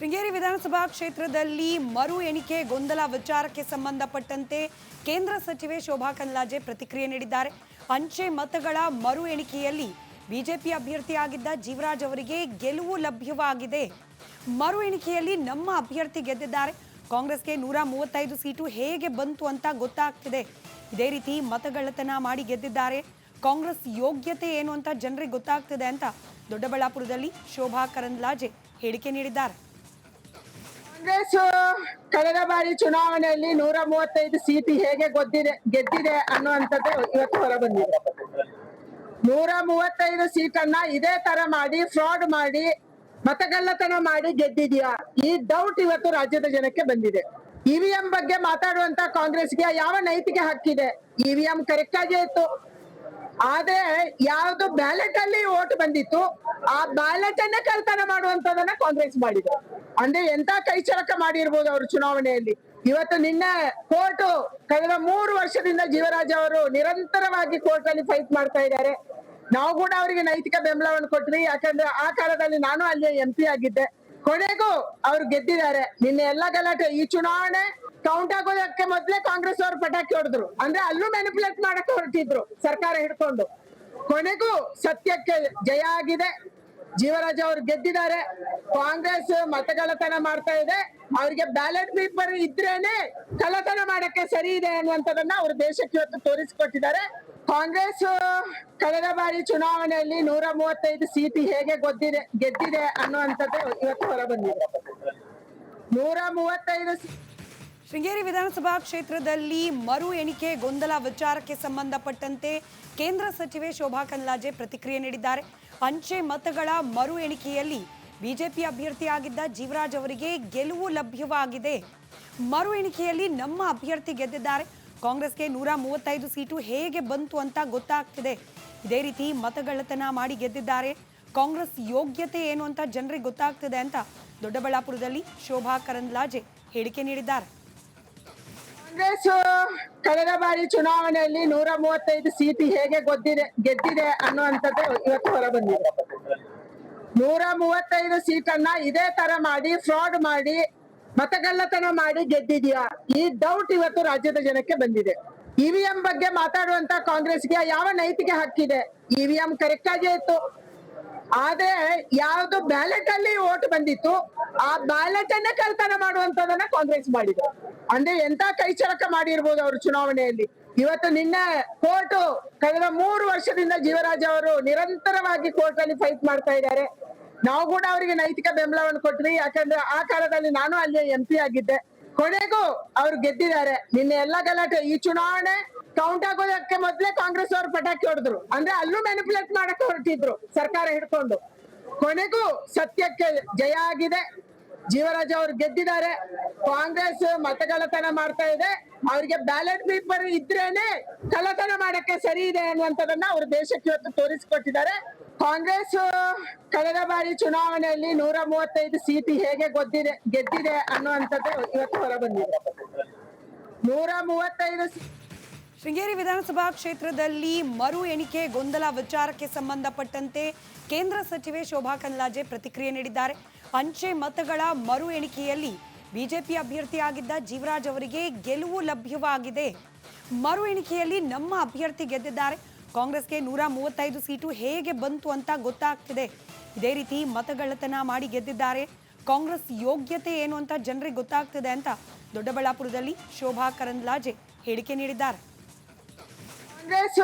ಶೃಂಗೇರಿ ವಿಧಾನಸಭಾ ಕ್ಷೇತ್ರದಲ್ಲಿ ಮರು ಎಣಿಕೆ ಗೊಂದಲ ವಿಚಾರಕ್ಕೆ ಸಂಬಂಧಪಟ್ಟಂತೆ ಕೇಂದ್ರ ಸಚಿವೆ ಶೋಭಾ ಕರಂದ್ಲಾಜೆ ಪ್ರತಿಕ್ರಿಯೆ ನೀಡಿದ್ದಾರೆ. ಅಂಚೆ ಮತಗಳ ಮರು ಎಣಿಕೆಯಲ್ಲಿ ಬಿಜೆಪಿ ಅಭ್ಯರ್ಥಿಯಾಗಿದ್ದ ಜೀವರಾಜ್ ಅವರಿಗೆ ಗೆಲುವು ಲಭ್ಯವಾಗಿದೆ. ಮರು ಎಣಿಕೆಯಲ್ಲಿ ನಮ್ಮ ಅಭ್ಯರ್ಥಿ ಗೆದ್ದಿದ್ದಾರೆ. ಕಾಂಗ್ರೆಸ್ಗೆ 135 ಸೀಟು ಹೇಗೆ ಬಂತು ಅಂತ ಗೊತ್ತಾಗ್ತಿದೆ. ಇದೇ ರೀತಿ ಮತಗಳ್ಳತನ ಮಾಡಿ ಗೆದ್ದಿದ್ದಾರೆ. ಕಾಂಗ್ರೆಸ್ ಯೋಗ್ಯತೆ ಏನು ಅಂತ ಜನರಿಗೆ ಗೊತ್ತಾಗ್ತಿದೆ ಅಂತ ದೊಡ್ಡಬಳ್ಳಾಪುರದಲ್ಲಿ ಶೋಭಾ ಕರಂದ್ಲಾಜೆ ಹೇಳಿಕೆ ನೀಡಿದ್ದಾರೆ. ಕಾಂಗ್ರೆಸ್ ಕಳೆದ ಬಾರಿ ಚುನಾವಣೆಯಲ್ಲಿ 135 ಸೀಟ್ ಹೇಗೆ ಗೆದ್ದಿದೆ ಅನ್ನುವಂಥದ್ದು ಇವತ್ತು ಹೊರ ಬಂದಿದೆ. 135 ಸೀಟನ್ನ ಇದೇ ತರ ಮಾಡಿ ಫ್ರಾಡ್ ಮಾಡಿ ಮತಗಳ್ಳತನ ಮಾಡಿ ಗೆದ್ದಿದ್ಯಾ, ಈ ಡೌಟ್ ಇವತ್ತು ರಾಜ್ಯದ ಜನಕ್ಕೆ ಬಂದಿದೆ. ಇವಿಎಂ ಬಗ್ಗೆ ಮಾತಾಡುವಂತ ಕಾಂಗ್ರೆಸ್ಗೆ ಯಾವ ನೈತಿಕ ಹಕ್ಕಿದೆ? ಇವಿಎಂ ಕರೆಕ್ಟ್ ಆಗೇ ಇತ್ತು, ಆದ್ರೆ ಯಾವ್ದು ಬ್ಯಾಲೆಟ್ ಅಲ್ಲಿ ಓಟ್ ಬಂದಿತ್ತು ಆ ಬ್ಯಾಲೆಟ್ ಅನ್ನ ಕಳ್ತನ ಮಾಡುವಂತದನ್ನ ಕಾಂಗ್ರೆಸ್ ಮಾಡಿದೆ. ಅಂದ್ರೆ ಎಂತ ಕೈಚಳಕ ಮಾಡಿರ್ಬೋದು ಅವರು ಚುನಾವಣೆಯಲ್ಲಿ. ಇವತ್ತು ನಿನ್ನೆ ಕೋರ್ಟ್ ಕಳೆದ 3 ವರ್ಷದಿಂದ ಜೀವರಾಜ್ ಅವರು ನಿರಂತರವಾಗಿ ಕೋರ್ಟ್ ಅಲ್ಲಿ ಫೈಟ್ ಮಾಡ್ತಾ ಇದ್ದಾರೆ. ನಾವು ಕೂಡ ಅವರಿಗೆ ನೈತಿಕ ಬೆಂಬಲವನ್ನು ಕೊಟ್ವಿ, ಯಾಕಂದ್ರೆ ಆ ಕಾಲದಲ್ಲಿ ನಾನು ಅಲ್ಲಿ MP ಆಗಿದ್ದೆ. ಕೊನೆಗೂ ಅವ್ರು ಗೆದ್ದಿದ್ದಾರೆ. ನಿನ್ನೆ ಎಲ್ಲ ಗಲಾಟೆ, ಈ ಚುನಾವಣೆ ಕೌಂಟ್ ಆಗೋದಕ್ಕೆ ಮೊದ್ಲೇ ಕಾಂಗ್ರೆಸ್ ಅವರು ಪಟಾಕಿ ಹೊಡೆದ್ರು. ಅಂದ್ರೆ ಅಲ್ಲೂ ಮ್ಯಾನಿಪುಲೇಟ್ ಮಾಡಕ್ಕೆ ಹೊರಟಿದ್ರು ಸರ್ಕಾರ ಹಿಡ್ಕೊಂಡು. ಕೊನೆಗೂ ಸತ್ಯಕ್ಕೆ ಜಯ ಆಗಿದೆ. ಜೀವರಾಜ್ ಅವರು ಗೆದ್ದಿದ್ದಾರೆ. ಕಾಂಗ್ರೆಸ್ ಮತಗಳ್ಳತನ ಮಾಡ್ತಾ ಇದೆ. ಅವರಿಗೆ ಬ್ಯಾಲೆಟ್ ಪೇಪರ್ ಇದ್ರೇನೆ ಕಳ್ಳತನ ಮಾಡಕ್ಕೆ ಸರಿ ಇದೆ ಅನ್ನುವಂಥದ್ದನ್ನ ಅವರು ದೇಶಕ್ಕೆ ಇವತ್ತು ತೋರಿಸಿಕೊಟ್ಟಿದ್ದಾರೆ. ಕಾಂಗ್ರೆಸ್ ಕಳೆದ ಬಾರಿ ಚುನಾವಣೆಯಲ್ಲಿ 135 ಸೀಟ್ ಹೇಗೆ ಗೆದ್ದಿದೆ ಅನ್ನುವಂಥದ್ದು ಇವತ್ತು ಹೊರ ಬಂದಿದೆ. 135 ಶೃಂಗೇರಿ ವಿಧಾನಸಭಾ ಕ್ಷೇತ್ರದಲ್ಲಿ ಮರು ಎಣಿಕೆ ಗೊಂದಲ ವಿಚಾರಕ್ಕೆ ಸಂಬಂಧಪಟ್ಟಂತೆ ಕೇಂದ್ರ ಸಚಿವೆ ಶೋಭಾ ಕರಂದ್ಲಾಜೆ ಪ್ರತಿಕ್ರಿಯೆ ನೀಡಿದ್ದಾರೆ. ಅಂಚೆ ಮತಗಳ ಮರು ಎಣಿಕೆಯಲ್ಲಿ ಬಿಜೆಪಿ ಅಭ್ಯರ್ಥಿಯಾಗಿದ್ದ ಜೀವರಾಜ್ ಅವರಿಗೆ ಗೆಲುವು ಲಭ್ಯವಾಗಿದೆ. ಮರು ಎಣಿಕೆಯಲ್ಲಿ ನಮ್ಮ ಅಭ್ಯರ್ಥಿ ಗೆದ್ದಿದ್ದಾರೆ. ಕಾಂಗ್ರೆಸ್ಗೆ 135 ಸೀಟು ಹೇಗೆ ಬಂತು ಅಂತ ಗೊತ್ತಾಗ್ತಿದೆ. ಇದೇ ರೀತಿ ಮತಗಳ್ಳತನ ಮಾಡಿ ಗೆದ್ದಿದ್ದಾರೆ. ಕಾಂಗ್ರೆಸ್ ಯೋಗ್ಯತೆ ಏನು ಅಂತ ಜನರಿಗೆ ಗೊತ್ತಾಗ್ತಿದೆ ಅಂತ ದೊಡ್ಡಬಳ್ಳಾಪುರದಲ್ಲಿ ಶೋಭಾ ಕರಂದ್ಲಾಜೆ ಹೇಳಿಕೆ ನೀಡಿದ್ದಾರೆ. ಕಾಂಗ್ರೆಸ್ ಕಳೆದ ಬಾರಿ ಚುನಾವಣೆಯಲ್ಲಿ 135 ಸೀಟ್ ಹೇಗೆ ಗೆದ್ದಿದೆ ಅನ್ನುವಂಥದ್ದು ಇವತ್ತು ಹೊರ ಬಂದಿದೆ. 135 ಸೀಟನ್ನ ಇದೇ ತರ ಮಾಡಿ ಫ್ರಾಡ್ ಮಾಡಿ ಮತಗಳ್ಳತನ ಮಾಡಿ ಗೆದ್ದಿದ್ಯಾ, ಈ ಡೌಟ್ ಇವತ್ತು ರಾಜ್ಯದ ಜನಕ್ಕೆ ಬಂದಿದೆ. ಇವಿಎಂ ಬಗ್ಗೆ ಮಾತಾಡುವಂತ ಕಾಂಗ್ರೆಸ್ಗೆ ಯಾವ ನೈತಿಕ ಹಕ್ಕಿದೆ? ಇವಿಎಂ ಕರೆಕ್ಟ್ ಆಗೇ ಇತ್ತು, ಆದ್ರೆ ಯಾವ್ದು ಬ್ಯಾಲೆಟ್ ಅಲ್ಲಿ ಓಟ್ ಬಂದಿತ್ತು ಆ ಬ್ಯಾಲೆಟ್ ಅನ್ನ ಕಳ್ತನ ಮಾಡುವಂತದನ್ನ ಕಾಂಗ್ರೆಸ್ ಮಾಡಿದೆ. ಅಂದ್ರೆ ಎಂತ ಕೈಚಳಕ ಮಾಡಿರ್ಬೋದು ಅವರು ಚುನಾವಣೆಯಲ್ಲಿ. ಇವತ್ತು ನಿನ್ನೆ ಕೋರ್ಟ್ ಕಳೆದ 3 ವರ್ಷದಿಂದ ಜೀವರಾಜ್ ಅವರು ನಿರಂತರವಾಗಿ ಕೋರ್ಟ್ ಅಲ್ಲಿ ಫೈಟ್ ಮಾಡ್ತಾ ಇದ್ದಾರೆ. ನಾವು ಕೂಡ ಅವರಿಗೆ ನೈತಿಕ ಬೆಂಬಲವನ್ನು ಕೊಟ್ವಿ, ಯಾಕಂದ್ರೆ ಆ ಕಾಲದಲ್ಲಿ ನಾನು ಅಲ್ಲಿ MP ಆಗಿದ್ದೆ. ಕೊನೆಗೂ ಅವ್ರು ಗೆದ್ದಿದ್ದಾರೆ. ನಿನ್ನೆ ಎಲ್ಲ ಗಲಾಟೆ, ಈ ಚುನಾವಣೆ ಕೌಂಟ್ ಆಗೋದಕ್ಕೆ ಮೊದ್ಲೇ ಕಾಂಗ್ರೆಸ್ ಅವರು ಪಟಾಕಿ ಹೊಡೆದ್ರು. ಅಂದ್ರೆ ಅಲ್ಲೂ ಮ್ಯಾನಿಪುಲೇಟ್ ಮಾಡಕ್ಕೆ ಹೊರಟಿದ್ರು ಸರ್ಕಾರ ಹಿಡ್ಕೊಂಡು. ಕೊನೆಗೂ ಸತ್ಯಕ್ಕೆ ಜಯ ಆಗಿದೆ. ಜೀವರಾಜ್ ಅವರು ಗೆದ್ದಿದ್ದಾರೆ. ಕಾಂಗ್ರೆಸ್ ಮತಗಳ್ಳತನ ಮಾಡ್ತಾ ಇದೆ. ಅವರಿಗೆ ಬ್ಯಾಲೆಟ್ ಪೇಪರ್ ಇದ್ರೇನೆ ಕಳ್ಳತನ ಮಾಡಕ್ಕೆ ಸರಿ ಇದೆ ಅನ್ನುವಂಥದ್ದನ್ನ ಅವರು ದೇಶಕ್ಕೆ ಇವತ್ತು ತೋರಿಸಿಕೊಟ್ಟಿದ್ದಾರೆ. ಕಾಂಗ್ರೆಸ್ ಕಳೆದ ಬಾರಿ ಚುನಾವಣೆಯಲ್ಲಿ 135 ಸೀಟ್ ಹೇಗೆ ಗೆದ್ದಿದೆ ಅನ್ನುವಂಥದ್ದು ಇವತ್ತು ಹೊರ ಬಂದಿದೆ. 135 ಶೃಂಗೇರಿ ವಿಧಾನಸಭಾ ಕ್ಷೇತ್ರದಲ್ಲಿ ಮರು ಎಣಿಕೆ ಗೊಂದಲ ವಿಚಾರಕ್ಕೆ ಸಂಬಂಧಪಟ್ಟಂತೆ ಕೇಂದ್ರ ಸಚಿವೆ ಶೋಭಾ ಕರಂದ್ಲಾಜೆ ಪ್ರತಿಕ್ರಿಯೆ ನೀಡಿದ್ದಾರೆ. ಅಂಚೆ ಮತಗಳ ಮರು ಎಣಿಕೆಯಲ್ಲಿ ಬಿಜೆಪಿ ಅಭ್ಯರ್ಥಿಯಾಗಿದ್ದ ಜೀವರಾಜ್ ಅವರಿಗೆ ಗೆಲುವು ಲಭ್ಯವಾಗಿದೆ. ಮರು ಎಣಿಕೆಯಲ್ಲಿ ನಮ್ಮ ಅಭ್ಯರ್ಥಿ ಗೆದ್ದಿದ್ದಾರೆ. ಕಾಂಗ್ರೆಸ್ಗೆ 135 ಸೀಟು ಹೇಗೆ ಬಂತು ಅಂತ ಗೊತ್ತಾಗ್ತಿದೆ. ಇದೇ ರೀತಿ ಮತಗಳ್ಳತನ ಮಾಡಿ ಗೆದ್ದಿದ್ದಾರೆ. ಕಾಂಗ್ರೆಸ್ ಯೋಗ್ಯತೆ ಏನು ಅಂತ ಜನರಿಗೆ ಗೊತ್ತಾಗ್ತಿದೆ ಅಂತ ದೊಡ್ಡಬಳ್ಳಾಪುರದಲ್ಲಿ ಶೋಭಾ ಕರಂದ್ಲಾಜೆ ಹೇಳಿಕೆ ನೀಡಿದ್ದಾರೆ. ಕಾಂಗ್ರೆಸ್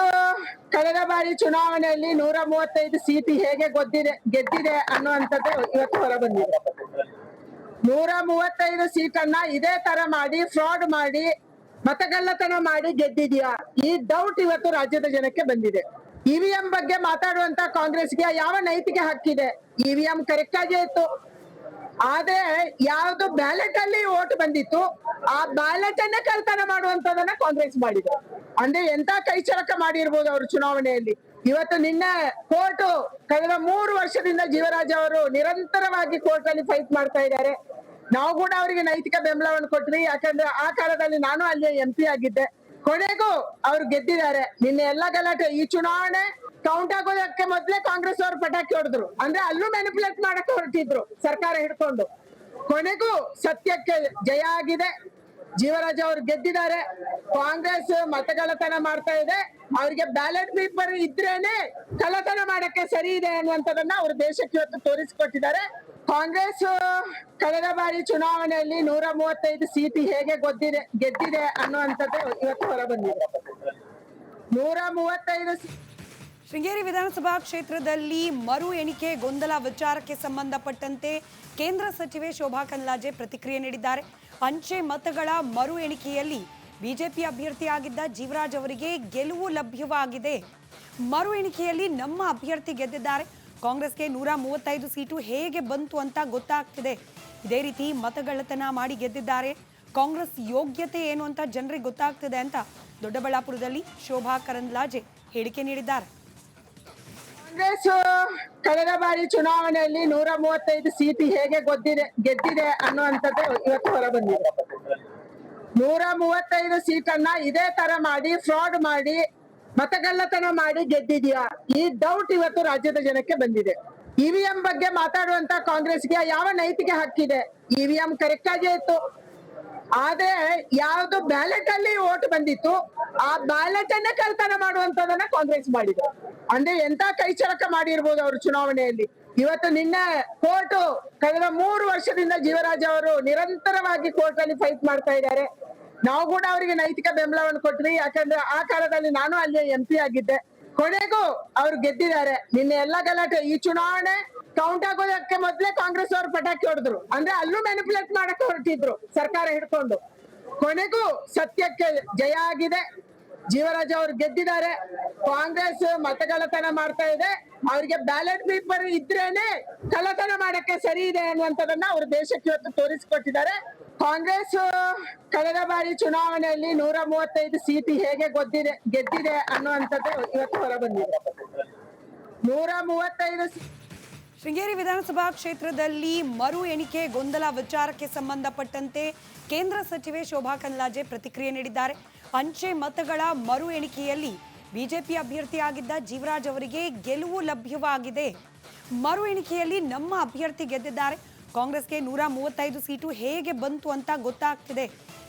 ಕಳೆದ ಬಾರಿ ಚುನಾವಣೆಯಲ್ಲಿ 135 ಸೀಟ್ ಹೇಗೆ ಗೆದ್ದಿದೆ ಅನ್ನುವಂಥದ್ದು ಇವತ್ತು ಹೊರ ಬಂದಿದೆ. 135 ಸೀಟನ್ನ ಇದೇ ತರ ಮಾಡಿ ಫ್ರಾಡ್ ಮಾಡಿ ಮತಗಳ್ಳತನ ಮಾಡಿ ಗೆದ್ದಿದ್ಯಾ, ಈ ಡೌಟ್ ಇವತ್ತು ರಾಜ್ಯದ ಜನಕ್ಕೆ ಬಂದಿದೆ. ಇವಿಎಂ ಬಗ್ಗೆ ಮಾತಾಡುವಂತ ಕಾಂಗ್ರೆಸ್ಗೆ ಯಾವ ನೈತಿಕ ಹಕ್ಕಿದೆ? ಇವಿಎಂ ಕರೆಕ್ಟ್ ಆಗೇ ಇತ್ತು, ಆದ್ರೆ ಯಾವ್ದು ಬ್ಯಾಲೆಟ್ ಅಲ್ಲಿ ಓಟ್ ಬಂದಿತ್ತು ಆ ಬ್ಯಾಲೆಟ್ ಅನ್ನ ಕಳ್ತನ ಮಾಡುವಂತದನ್ನ ಕಾಂಗ್ರೆಸ್ ಮಾಡಿದೆ. ಅಂದ್ರೆ ಎಂತ ಕೈಚಳಕ ಮಾಡಿರ್ಬೋದು ಅವರು ಚುನಾವಣೆಯಲ್ಲಿ. ಇವತ್ತು ನಿನ್ನೆ ಕೋರ್ಟ್ ಕಳೆದ 3 ವರ್ಷದಿಂದ ಜೀವರಾಜ್ ಅವರು ನಿರಂತರವಾಗಿ ಕೋರ್ಟ್ ಅಲ್ಲಿ ಫೈಟ್ ಮಾಡ್ತಾ ಇದ್ದಾರೆ. ನಾವು ಕೂಡ ಅವರಿಗೆ ನೈತಿಕ ಬೆಂಬಲವನ್ನು ಕೊಟ್ವಿ, ಯಾಕಂದ್ರೆ ಆ ಕಾಲದಲ್ಲಿ ನಾನು ಅಲ್ಲಿ MP ಆಗಿದ್ದೆ. ಕೊನೆಗೂ ಅವ್ರು ಗೆದ್ದಿದ್ದಾರೆ. ನಿನ್ನೆ ಎಲ್ಲ ಗಲಾಟೆ, ಈ ಚುನಾವಣೆ ಕೌಂಟ್ ಆಗೋದಕ್ಕೆ ಮೊದ್ಲೇ ಕಾಂಗ್ರೆಸ್ ಅವರು ಪಟಾಕಿ ಹೊಡೆದ್ರು. ಅಂದ್ರೆ ಅಲ್ಲೂ ಮ್ಯಾನಿಪುಲೇಟ್ ಮಾಡಕ್ಕೆ ಹೊರಟಿದ್ರು ಸರ್ಕಾರ ಹಿಡ್ಕೊಂಡು. ಕೊನೆಗೂ ಸತ್ಯಕ್ಕೆ ಜಯ ಆಗಿದೆ. ಜೀವರಾಜ್ ಅವರು ಗೆದ್ದಿದ್ದಾರೆ. ಕಾಂಗ್ರೆಸ್ ಮತಗಳ್ಳತನ ಮಾಡ್ತಾ ಇದೆ. ಅವರಿಗೆ ಬ್ಯಾಲೆಟ್ ಪೇಪರ್ ಇದ್ರೇನೆ ಕಳ್ಳತನ ಮಾಡಕ್ಕೆ ಸರಿ ಇದೆ ಅನ್ನುವಂಥದ್ದನ್ನ ಅವರು ದೇಶಕ್ಕೆ ಇವತ್ತು ತೋರಿಸಿಕೊಟ್ಟಿದ್ದಾರೆ. ಕಾಂಗ್ರೆಸ್ ಕಳೆದ ಬಾರಿ ಚುನಾವಣೆಯಲ್ಲಿ 135 ಸೀಟ್ ಹೇಗೆ ಗೆದ್ದಿದೆ ಅನ್ನುವಂಥದ್ದು ಇವತ್ತು ಹೊರಬಂದಿದೆ. 135 ಶೃಂಗೇರಿ ವಿಧಾನಸಭಾ ಕ್ಷೇತ್ರದಲ್ಲಿ ಮರು ಎಣಿಕೆ ಗೊಂದಲ ವಿಚಾರಕ್ಕೆ ಸಂಬಂಧಪಟ್ಟಂತೆ ಕೇಂದ್ರ ಸಚಿವೆ ಶೋಭಾ ಕರಂದ್ಲಾಜೆ ಪ್ರತಿಕ್ರಿಯೆ ನೀಡಿದ್ದಾರೆ. ಅಂಚೆ ಮತಗಳ ಮರು ಎಣಿಕೆಯಲ್ಲಿ ಬಿಜೆಪಿ ಅಭ್ಯರ್ಥಿಯಾಗಿದ್ದ ಜೀವರಾಜ್ ಅವರಿಗೆ ಗೆಲುವು ಲಭ್ಯವಾಗಿದೆ. ಮರು ಎಣಿಕೆಯಲ್ಲಿ ನಮ್ಮ ಅಭ್ಯರ್ಥಿ ಗೆದ್ದಿದ್ದಾರೆ. ಕಾಂಗ್ರೆಸ್ಗೆ 135 ಸೀಟು ಹೇಗೆ ಬಂತು ಅಂತ ಗೊತ್ತಾಗ್ತಿದೆ. ಇದೇ ರೀತಿ ಮತಗಳ್ಳತನ ಮಾಡಿ ಗೆದ್ದಿದ್ದಾರೆ. ಕಾಂಗ್ರೆಸ್ ಯೋಗ್ಯತೆ ಏನು ಅಂತ ಜನರಿಗೆ ಗೊತ್ತಾಗ್ತಿದೆ ಅಂತ ದೊಡ್ಡಬಳ್ಳಾಪುರದಲ್ಲಿ ಶೋಭಾ ಕರಂದ್ಲಾಜೆ ಹೇಳಿಕೆ ನೀಡಿದ್ದಾರೆ. ಕಾಂಗ್ರೆಸ್ ಕಳೆದ ಬಾರಿ ಚುನಾವಣೆಯಲ್ಲಿ 135 ಸೀಟ್ ಹೇಗೆ ಗೆದ್ದಿದೆ ಅನ್ನುವಂಥದ್ದು ಇವತ್ತು ಹೊರಬಂದಿದೆ. 135 ಸೀಟನ್ನ ಇದೇ ತರ ಮಾಡಿ ಫ್ರಾಡ್ ಮಾಡಿ ಮತಗಳ್ಳತನ ಮಾಡಿ ಗೆದ್ದಿದ್ಯಾ? ಈ ಡೌಟ್ ಇವತ್ತು ರಾಜ್ಯದ ಜನಕ್ಕೆ ಬಂದಿದೆ. ಇವಿಎಂ ಬಗ್ಗೆ ಮಾತಾಡುವಂತ ಕಾಂಗ್ರೆಸ್ಗೆ ಯಾವ ನೈತಿಕ ಹಕ್ಕಿದೆ? ಇವಿಎಂ ಕರೆಕ್ಟ್ ಆಗೇ ಇತ್ತು. ಆದ್ರೆ ಯಾವ್ದು ಬ್ಯಾಲೆಟ್ ಅಲ್ಲಿ ವೋಟ್ ಬಂದಿತ್ತು, ಆ ಬ್ಯಾಲೆಟ್ ಅನ್ನೇ ಕಳ್ತನ ಮಾಡುವಂತದನ್ನ ಕಾಂಗ್ರೆಸ್ ಮಾಡಿದೆ. ಅಂದ್ರೆ ಎಂತ ಕೈಚಳಕ ಮಾಡಿರ್ಬೋದು ಅವರು ಚುನಾವಣೆಯಲ್ಲಿ. ಇವತ್ತು ನಿನ್ನೆ ಕೋರ್ಟ್ ಕಳೆದ 3 ವರ್ಷದಿಂದ ಜೀವರಾಜ್ ಅವರು ನಿರಂತರವಾಗಿ ಕೋರ್ಟ್ ಅಲ್ಲಿ ಫೈಟ್ ಮಾಡ್ತಾ ಇದ್ದಾರೆ. ನಾವು ಕೂಡ ಅವರಿಗೆ ನೈತಿಕ ಬೆಂಬಲವನ್ನು ಕೊಟ್ವಿ. ಯಾಕಂದ್ರೆ ಆ ಕಾಲದಲ್ಲಿ ನಾನು ಅಲ್ಲಿ MP ಆಗಿದ್ದೆ. ಕೊನೆಗೂ ಅವ್ರು ಗೆದ್ದಿದ್ದಾರೆ. ನಿನ್ನೆ ಎಲ್ಲ ಗಲಾಟೆ, ಈ ಚುನಾವಣೆ ಕೌಂಟ್ ಆಗೋದಕ್ಕೆ ಮೊದ್ಲೇ ಕಾಂಗ್ರೆಸ್ ಅವರು ಪಟಾಕಿ ಹೊಡೆದ್ರು. ಅಂದ್ರೆ ಅಲ್ಲೂ ಮ್ಯಾನಿಪುಲೇಟ್ ಮಾಡಕ್ಕೆ ಹೊರಟಿದ್ರು ಸರ್ಕಾರ ಹಿಡ್ಕೊಂಡು. ಕೊನೆಗೂ ಸತ್ಯಕ್ಕೆ ಜಯ ಆಗಿದೆ. ಜೀವರಾಜ್ ಅವರು ಗೆದ್ದಿದ್ದಾರೆ. ಕಾಂಗ್ರೆಸ್ ಮತಗಳ್ಳತನ ಮಾಡ್ತಾ ಇದೆ. ಅವರಿಗೆ ಬ್ಯಾಲೆಟ್ ಪೇಪರ್ ಇದ್ರೇನೆ ಕಳ್ಳತನ ಮಾಡಕ್ಕೆ ಸರಿ ಇದೆ ಅನ್ನುವಂಥದ್ದನ್ನ ಅವರು ದೇಶಕ್ಕೆ ಇವತ್ತು ತೋರಿಸಿಕೊಟ್ಟಿದ್ದಾರೆ. ಕಾಂಗ್ರೆಸ್ ಕಳೆದ ಬಾರಿ ಚುನಾವಣೆಯಲ್ಲಿ 135 ಸೀಟ್ ಹೇಗೆ ಗೆದ್ದಿದೆ ಅನ್ನುವಂಥದ್ದು ಇವತ್ತು ಹೊರಬಂದಿದೆ. 135 ಶೃಂಗೇರಿ ವಿಧಾನಸಭಾ ಕ್ಷೇತ್ರದಲ್ಲಿ ಮರು ಎಣಿಕೆ ಗೊಂದಲ ವಿಚಾರಕ್ಕೆ ಸಂಬಂಧಪಟ್ಟಂತೆ ಕೇಂದ್ರ ಸಚಿವೆ ಶೋಭಾ ಕರಂದ್ಲಾಜೆ ಪ್ರತಿಕ್ರಿಯೆ ನೀಡಿದ್ದಾರೆ. ಅಂಚೆ ಮತಗಳ ಮರು ಎಣಿಕೆಯಲ್ಲಿ ಬಿಜೆಪಿ ಅಭ್ಯರ್ಥಿಯಾಗಿದ್ದ ಜೀವರಾಜ್ ಅವರಿಗೆ ಗೆಲುವು ಲಭ್ಯವಾಗಿದೆ. ಮರು ಎಣಿಕೆಯಲ್ಲಿ ನಮ್ಮ ಅಭ್ಯರ್ಥಿ ಗೆದ್ದಿದ್ದಾರೆ. ಕಾಂಗ್ರೆಸ್ಗೆ 135 ಸೀಟು ಹೇಗೆ ಬಂತು ಅಂತ ಗೊತ್ತಾಗ್ತಿದೆ.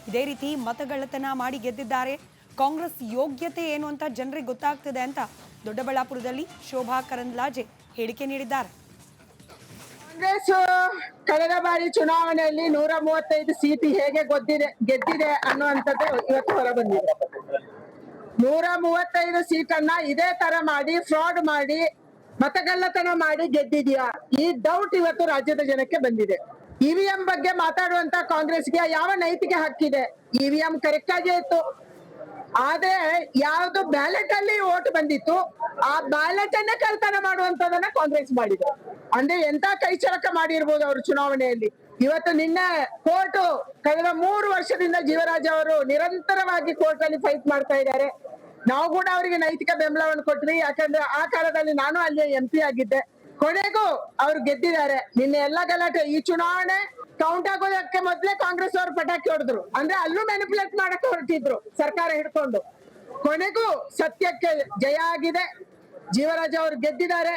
ಇದೇ ರೀತಿ ಮತಗಳ್ಳತನ ಮಾಡಿ ಗೆದ್ದಿದ್ದಾರೆ. ಕಾಂಗ್ರೆಸ್ ಯೋಗ್ಯತೆ ಏನು ಅಂತ ಜನರಿಗೆ ಗೊತ್ತಾಗ್ತಿದೆ ಅಂತ ದೊಡ್ಡಬಳ್ಳಾಪುರದಲ್ಲಿ ಶೋಭಾ ಕರಂದ್ಲಾಜೆ ಹೇಳಿಕೆ ನೀಡಿದ್ದಾರೆ. ಕಾಂಗ್ರೆಸ್ ಕಳೆದ ಬಾರಿ ಚುನಾವಣೆಯಲ್ಲಿ 135 ಸೀಟ್ ಹೇಗೆ ಗೆದ್ದಿದೆ ಅನ್ನುವಂಥದ್ದು ಇವತ್ತು ಹೊರಬಂದಿದೆ. 135 ಸೀಟನ್ನ ಇದೇ ತರ ಮಾಡಿ ಫ್ರಾಡ್ ಮಾಡಿ ಮತಗಳ್ಳತನ ಮಾಡಿ ಗೆದ್ದಿದ್ಯಾ? ಈ ಡೌಟ್ ಇವತ್ತು ರಾಜ್ಯದ ಜನಕ್ಕೆ ಬಂದಿದೆ. ಇವಿಎಂ ಬಗ್ಗೆ ಮಾತಾಡುವಂತ ಕಾಂಗ್ರೆಸ್ಗೆ ಯಾವ ನೈತಿಕ ಹಕ್ಕಿದೆ? ಇವಿಎಂ ಕರೆಕ್ಟ್ ಆಗೇ ಇತ್ತು. ಆದ್ರೆ ಯಾವ್ದು ಬ್ಯಾಲೆಟ್ ಅಲ್ಲಿ ವೋಟ್ ಬಂದಿತ್ತು, ಆ ಬ್ಯಾಲೆಟ್ ಅನ್ನೇ ಕಳ್ತನ ಮಾಡುವಂತದನ್ನ ಕಾಂಗ್ರೆಸ್ ಮಾಡಿದೆ. ಅಂದ್ರೆ ಎಂತ ಕೈಚಳಕ ಮಾಡಿರ್ಬೋದು ಅವರು ಚುನಾವಣೆಯಲ್ಲಿ. ಇವತ್ತು ನಿನ್ನೆ ಕೋರ್ಟ್ ಕಳೆದ 3 ವರ್ಷದಿಂದ ಜೀವರಾಜ್ ಅವರು ನಿರಂತರವಾಗಿ ಕೋರ್ಟ್ ಅಲ್ಲಿ ಫೈಟ್ ಮಾಡ್ತಾ ಇದ್ದಾರೆ. ನಾವು ಕೂಡ ಅವರಿಗೆ ನೈತಿಕ ಬೆಂಬಲವನ್ನು ಕೊಟ್ವಿ. ಯಾಕಂದ್ರೆ ಆ ಕಾಲದಲ್ಲಿ ನಾನು ಅಲ್ಲಿ MP ಆಗಿದ್ದೆ. ಕೊನೆಗೂ ಅವ್ರು ಗೆದ್ದಿದ್ದಾರೆ. ನಿನ್ನೆ ಎಲ್ಲ ಗಲಾಟೆ, ಈ ಚುನಾವಣೆ ಕೌಂಟ್ ಆಗೋದಕ್ಕೆ ಮೊದ್ಲೇ ಕಾಂಗ್ರೆಸ್ ಅವರು ಪಟಾಕಿ ಹೊಡೆದ್ರು. ಅಂದ್ರೆ ಅಲ್ಲೂ ಮ್ಯಾನಿಪುಲೇಟ್ ಮಾಡಕ್ಕೆ ಹೊರಟಿದ್ರು ಸರ್ಕಾರ ಹಿಡ್ಕೊಂಡು. ಕೊನೆಗೂ ಸತ್ಯಕ್ಕೆ ಜಯ ಆಗಿದೆ. ಜೀವರಾಜ್ ಅವರು ಗೆದ್ದಿದ್ದಾರೆ.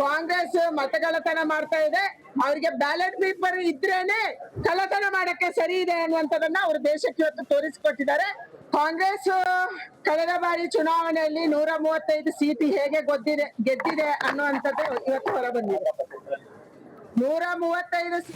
ಕಾಂಗ್ರೆಸ್ ಮತಗಳ್ಳತನ ಮಾಡ್ತಾ ಇದೆ. ಅವರಿಗೆ ಬ್ಯಾಲೆಟ್ ಪೇಪರ್ ಇದ್ರೇನೆ ಕಳ್ಳತನ ಮಾಡಕ್ಕೆ ಸರಿ ಇದೆ ಅನ್ನುವಂಥದ್ದನ್ನ ಅವರು ದೇಶಕ್ಕೆ ಇವತ್ತು ತೋರಿಸಿಕೊಟ್ಟಿದ್ದಾರೆ. ಕಾಂಗ್ರೆಸ್ ಕಳೆದ ಬಾರಿ ಚುನಾವಣೆಯಲ್ಲಿ 135 ಸೀಟ್ ಹೇಗೆ ಗೆದ್ದಿದೆ ಅನ್ನುವಂಥದ್ದು ಇವತ್ತು ಹೊರಬಂದಿದೆ. 135